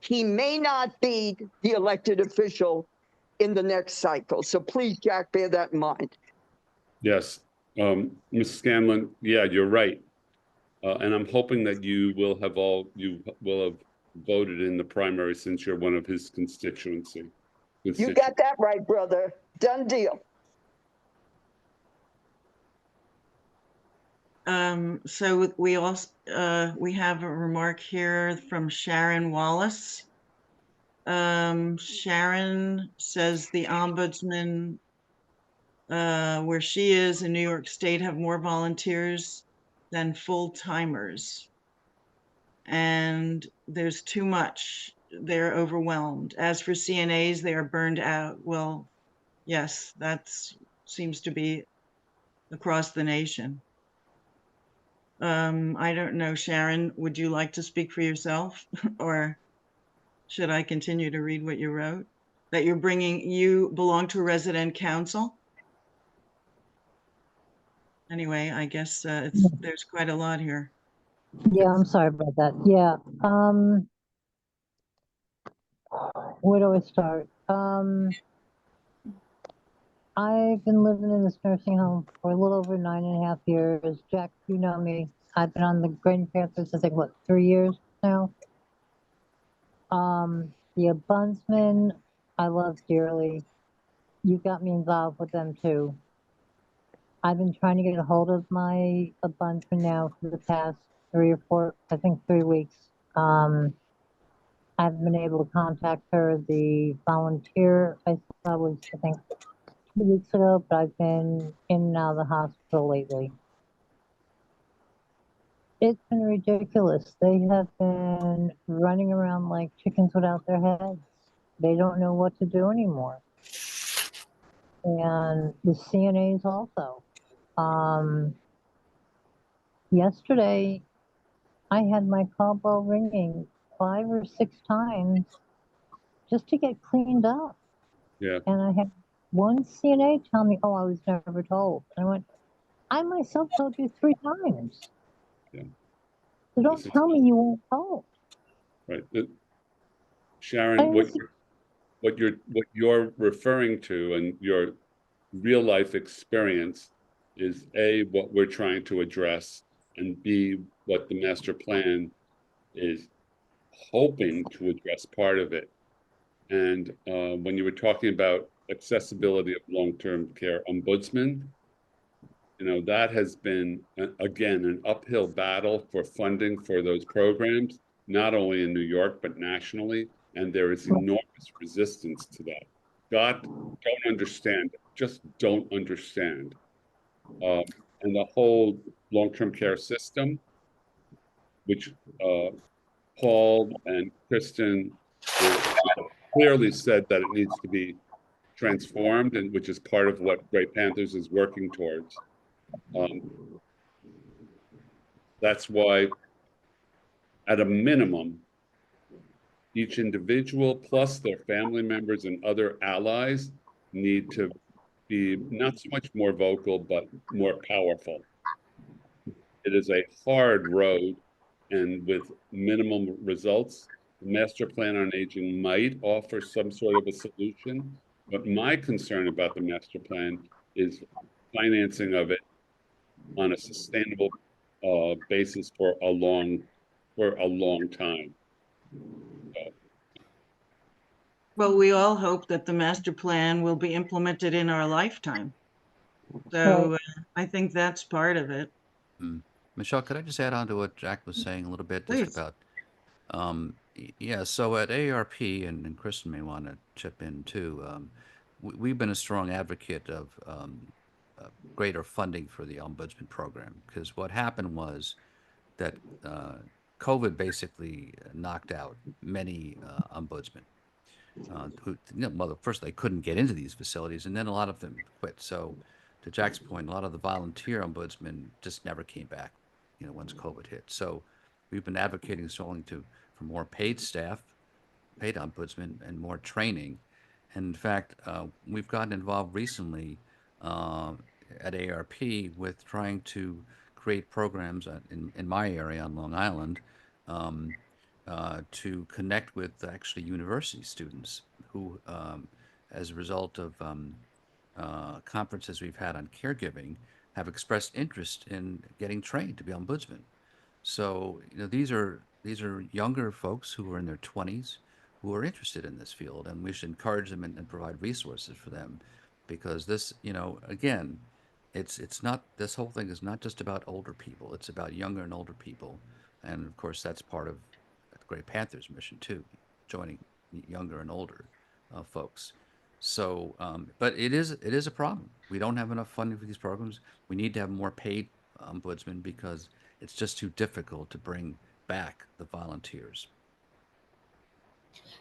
he may not be the elected official in the next cycle. So please, Jack, bear that in mind. Yes, Ms. Scanlon, yeah, you're right. And I'm hoping that you will have voted in the primary since you're one of his constituency. You got that right, brother. Done deal. So we also, we have a remark here from Sharon Wallace. Sharon says the ombudsman, where she is in New York State, have more volunteers than full-timers. And there's too much. They're overwhelmed. As for CNAs, they are burned out. Well, yes, that seems to be across the nation. I don't know, Sharon, would you like to speak for yourself? Or should I continue to read what you wrote? That you belong to a resident council? Anyway, I guess there's quite a lot here. Yeah, I'm sorry about that. Yeah. Where do I start? I've been living in this nursing home for a little over 9.5 years. Jack, you know me. I've been on the Green Panthers, I think, what, 3 years now? The Ombudsman, I love dearly. You got me involved with them too. I've been trying to get a hold of my Ombudsman now for the past 3 weeks. I haven't been able to contact her. The volunteer I saw was, I think, 2 weeks ago, but I've been in and out of the hospital lately. It's been ridiculous. They have been running around like chickens without their heads. They don't know what to do anymore. And the CNAs also. Yesterday, I had my call bell ringing 5 or 6 times just to get cleaned up. Yeah. And I had one CNA tell me, "Oh, I was never told." And I went, "I myself told you 3 times. Yeah. So don't This is- tell me you weren't told." Right. Sharon, I what you're referring to and your real life experience is A, what we're trying to address, and B, what the master plan is hoping to address part of it. And when you were talking about accessibility of long-term care ombudsman, that has been, again, an uphill battle for funding for those programs, not only in New York, but nationally. And there is enormous resistance to that. Don't understand it. Just don't understand. And the whole long-term care system, which Paul and Kristen clearly said that it needs to be transformed, and which is part of what Gray Panthers is working towards. That's why, at a minimum, each individual plus their family members and other allies need to be not so much more vocal, but more powerful. It is a hard road, and with minimum results, the master plan on aging might offer some sort of a solution. But my concern about the master plan is financing of it on a sustainable basis for a long time. Well, we all hope that the master plan will be implemented in our lifetime. So I think that's part of it. Michelle, could I just add on to what Jack was saying a little bit, just Please. about, yeah, so at AARP, and Kristen may want to chip in too, we've been a strong advocate of greater funding for the Ombudsman program, because what happened was that COVID basically knocked out many ombudsmen. Who, well, first they couldn't get into these facilities, and then a lot of them quit. So, to Jack's point, a lot of the volunteer ombudsmen just never came back, once COVID hit. So, we've been advocating strongly for more paid staff, paid ombudsmen, and more training. And in fact, we've gotten involved recently at ARP with trying to create programs in my area on Long Island to connect with actually university students who, as a result of conferences we've had on caregiving, have expressed interest in getting trained to be ombudsman. So these are these are younger folks who are in their 20s who are interested in this field, and we should encourage them and provide resources for them, because this, again, it's not, this whole thing is not just about older people. It's about younger and older people, and of course that's part of the Great Panthers mission too, joining younger and older folks. So, but it is a problem. We don't have enough funding for these programs. We need to have more paid ombudsmen because it's just too difficult to bring back the volunteers.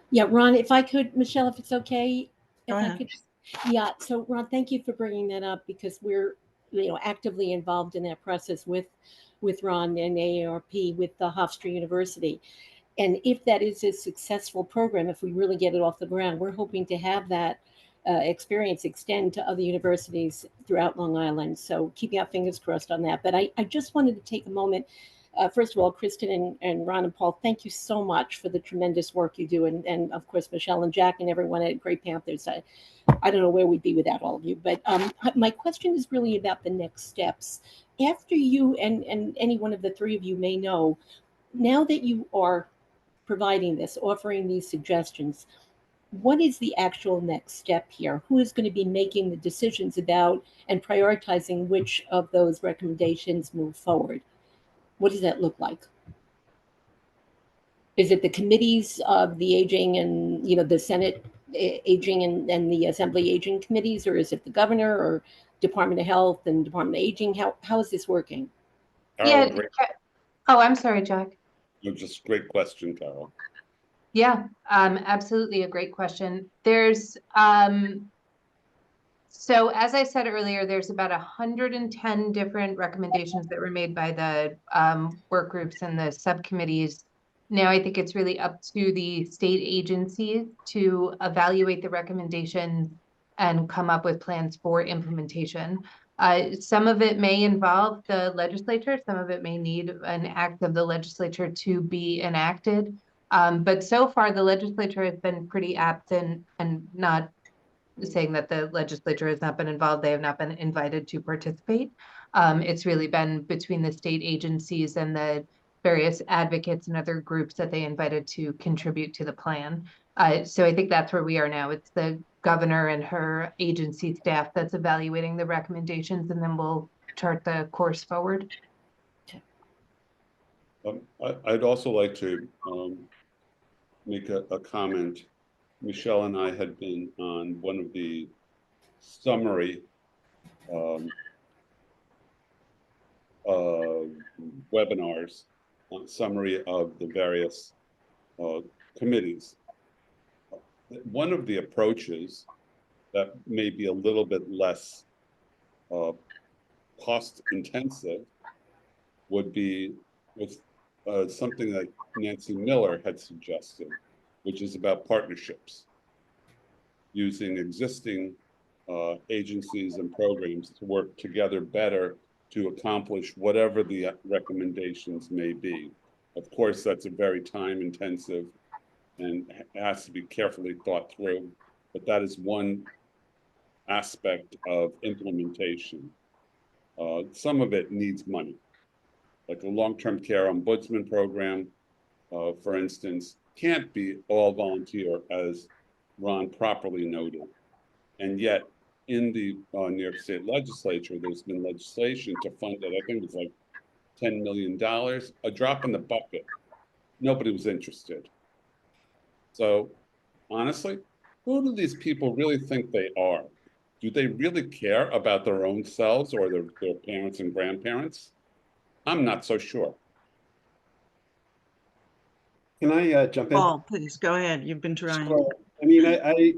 Yeah, Ron, if I could, Michelle, if it's okay, Go if I ahead. could. Yeah, so Ron, thank you for bringing that up because we're, actively involved in that process with Ron and AARP with the Hofstra University. And if that is a successful program, if we really get it off the ground, we're hoping to have that experience extend to other universities throughout Long Island. So keeping our fingers crossed on that. But I just wanted to take a moment. First of all, Kristen and Ron and Paul, thank you so much for the tremendous work you do. And of course, Michelle and Jack and everyone at Great Panthers. I don't know where we'd be without all of you. But my question is really about the next steps. After you and any one of the three of you may know, now that you are providing this, offering these suggestions, what is the actual next step here? Who is going to be making the decisions about and prioritizing which of those recommendations move forward? What does that look like? Is it the committees of the aging and, the Senate aging and the Assembly aging committees, or is it the governor or Department of Health and Department of Aging? How is this working? Yeah. Carol, great, Oh, I'm sorry, Jack. just great question, Carol. Yeah, absolutely a great question. So as I said earlier, there's about 110 different recommendations that were made by the work groups and the subcommittees. Now I think it's really up to the state agencies to evaluate the recommendations and come up with plans for implementation. Some of it may involve the legislature, some of it may need an act of the legislature to be enacted. But so far, the legislature has been pretty apt and not saying that the legislature has not been involved. They have not been invited to participate. It's really been between the state agencies and the various advocates and other groups that they invited to contribute to the plan. So I think that's where we are now. It's the governor and her agency staff that's evaluating the recommendations, and then we'll chart the course forward. I'd also like to make a comment. Michelle and I had been on one of the summary webinars on summary of the various committees. One of the approaches that may be a little bit less cost intensive would be with something that Nancy Miller had suggested, which is about partnerships, using existing agencies and programs to work together better to accomplish whatever the recommendations may be. Of course, that's a very time intensive and has to be carefully thought through, but that is one aspect of implementation. Some of it needs money, like a long-term care ombudsman program, for instance, can't be all volunteer, as Ron properly noted. And yet, in the New York State legislature, there's been legislation to fund it. I think it's like $10 million, a drop in the bucket. Nobody was interested. So honestly, who do these people really think they are? Do they really care about their own selves or their parents and grandparents? I'm not so sure. Can I jump in? Paul, please go ahead. You've been trying. So, I mean, I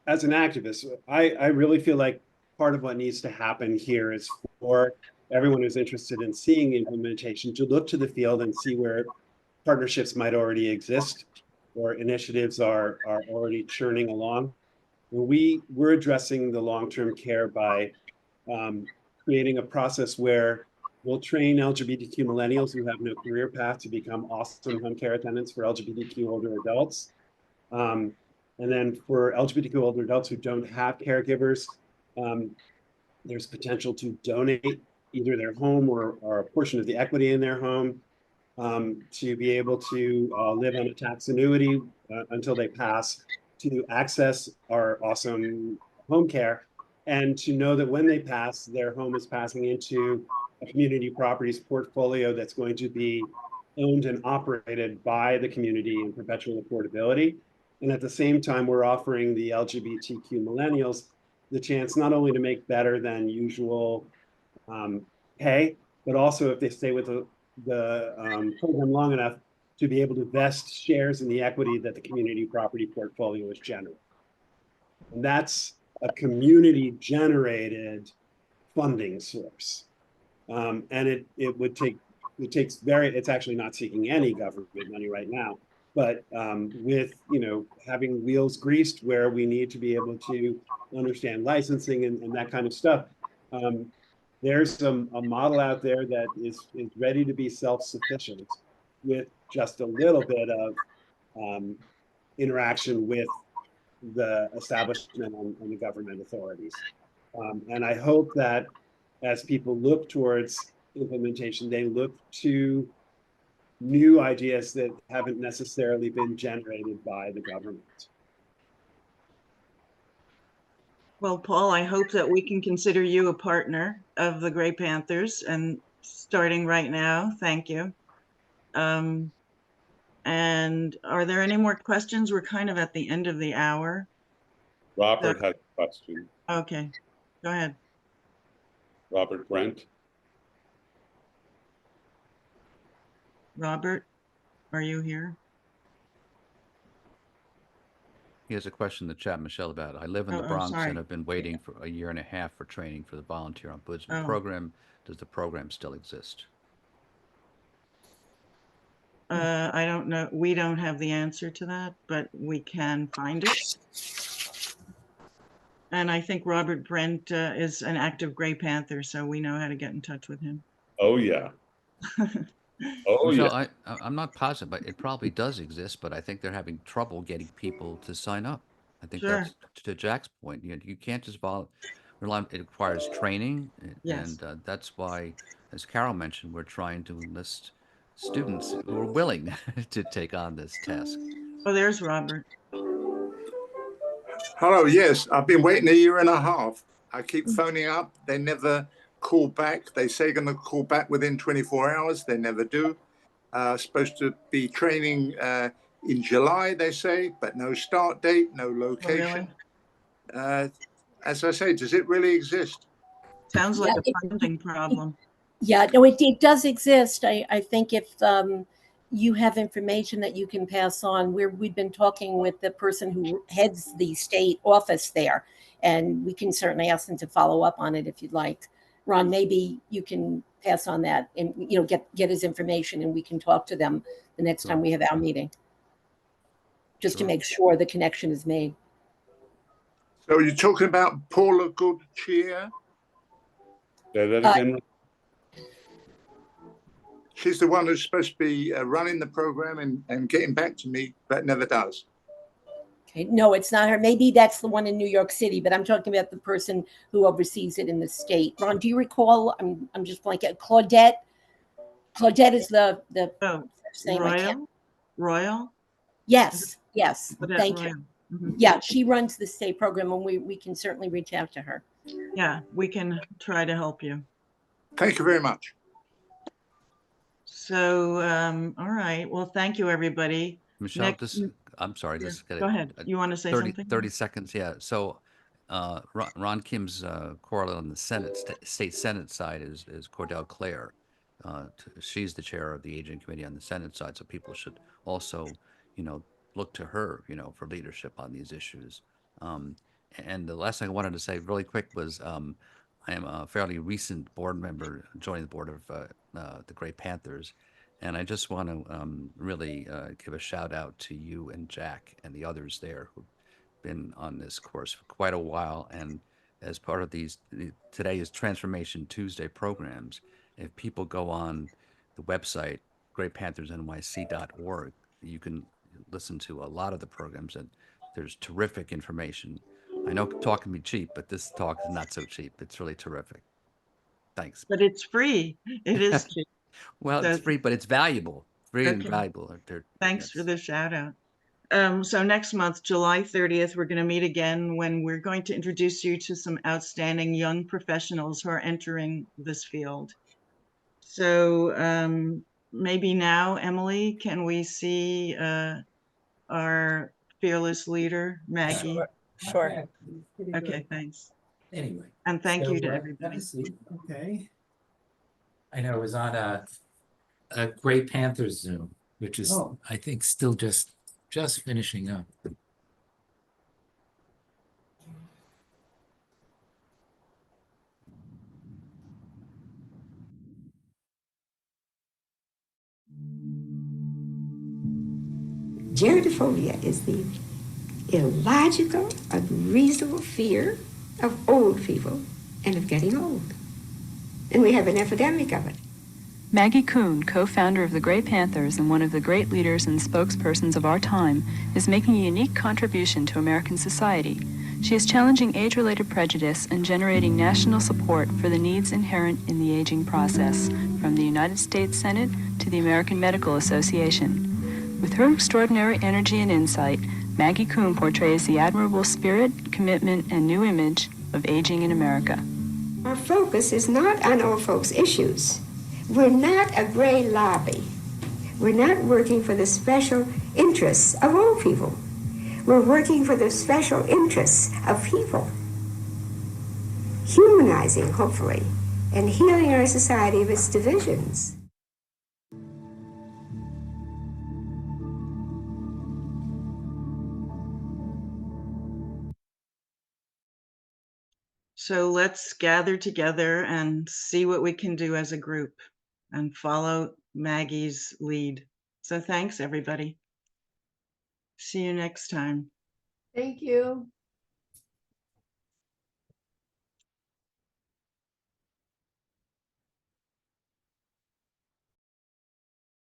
as an activist, I really feel like part of what needs to happen here is for everyone who's interested in seeing implementation to look to the field and see where partnerships might already exist or initiatives are already churning along. We're addressing the long-term care by creating a process where we'll train LGBTQ millennials who have no career path to become awesome home care attendants for LGBTQ older adults. And then for LGBTQ older adults who don't have caregivers, there's potential to donate either their home or a portion of the equity in their home to be able to live on a tax annuity until they pass, to access our awesome home care, and to know that when they pass, their home is passing into a community properties portfolio that's going to be owned and operated by the community in perpetual affordability. And at the same time, we're offering the LGBTQ millennials the chance not only to make better than usual pay, but also if they stay with the program long enough, to be able to vest shares in the equity that the community property portfolio is generating. And that's a community generated funding source. And it's actually not seeking any government money right now, but with, having wheels greased where we need to be able to understand licensing and that kind of stuff. There's a model out there that is ready to be self-sufficient with just a little bit of interaction with the establishment and the government authorities. And I hope that as people look towards implementation, they look to new ideas that haven't necessarily been generated by the government. Well, Paul, I hope that we can consider you a partner of the Gray Panthers, and starting right now, thank you. And are there any more questions? We're kind of at the end of the hour. Robert has a question. Okay, go ahead. Robert Brent. Robert, are you here? He has a question in the chat, Michelle, about I live in the Bronx sorry. and have been waiting for a year and a half for training for the volunteer ombudsman program. Does the program still exist? I don't know. We don't have the answer to that, but we can find it. And I think Robert Brent is an active Gray Panther, so we know how to get in touch with him. Oh, yeah. Oh, Michelle, yeah. I'm not positive, but it probably does exist, but I think they're having trouble getting people to sign up. I think Sure. that's to Jack's point. You can't just rely on, it requires training. Yes. And that's why, as Carol mentioned, we're trying to enlist students who are willing to take on this task. Oh, there's Robert. Hello, yes, I've been waiting a year and a half. I keep phoning up. They never call back. They say going to call back within 24 hours. They never do. Supposed to be training in July, they say, but no start date, no location. Oh, really? As I say, does it really exist? Sounds like a funding problem. Yeah, no, it does exist. I think if you have information that you can pass on, we've been talking with the person who heads the state office there, and we can certainly ask them to follow up on it if you'd like. Ron, maybe you can pass on that and get his information, and we can talk to them the next time we have our meeting, just to make sure the connection is made. So you're talking about Paula Goodcheer? Say that again. She's the one who's supposed to be running the program and getting back to me, but never does. Okay. No, it's not her. Maybe that's the one in New York City, but I'm talking about the person who oversees it in the state. Ron, do you recall? I'm just blanking. Claudette. Claudette is the first name. Royal? Yes. Claudette Thank Royal. you. Mm-hmm. Yeah, she runs the state program, and we can certainly reach out to her. Yeah, we can try to help you. Thank you very much. So, all right. Well, thank you, everybody. Michelle, I'm sorry. Yeah, This go ahead. You want to say 30 something? seconds. Yeah. So Ron Kim's correlate on the state Senate side is Cordell Clare. She's the chair of the Aging Committee on the Senate side. So people should also, look to her, for leadership on these issues. And the last thing I wanted to say really quick was I am a fairly recent board member joining the board of the Gray Panthers. And I just want to really give a shout out to you and Jack and the others there who've been on this course for quite a while. And as part of today is Transformation Tuesday programs, if people go on the website, graypanthersnyc.org, you can listen to a lot of the programs, and there's terrific information. I know talk can be cheap, but this talk is not so cheap. It's really terrific. Thanks. But it's free. It is cheap. Well, it's So- free, but it's valuable, free and Okay. valuable. Thanks for the shout out. So next month, July 30th, we're going to meet again when we're going to introduce you to some outstanding young professionals who are entering this field. So maybe now, Emily, can we see our fearless leader, Maggie? Sure. Okay, thanks. Anyway. And thank you to have everybody. a seat. Okay. I know I was on a Gray Panthers Zoom, which is, I think, still just finishing up. Gerontophobic is the illogical, unreasonable fear of old people and of getting old. And we have an epidemic of it. Maggie Kuhn, co-founder of the Gray Panthers and one of the great leaders and spokespersons of our time, is making a unique contribution to American society. She is challenging age-related prejudice and generating national support for the needs inherent in the aging process, from the United States Senate to the American Medical Association. With her extraordinary energy and insight, Maggie Kuhn portrays the admirable spirit, commitment, and new image of aging in America. Our focus is not on old folks' issues. We're not a gray lobby. We're not working for the special interests of old people. We're working for the special interests of people. Humanizing, hopefully, and healing our society of its divisions. So let's gather together and see what we can do as a group and follow Maggie's lead. So thanks, everybody. See you next time. Thank you.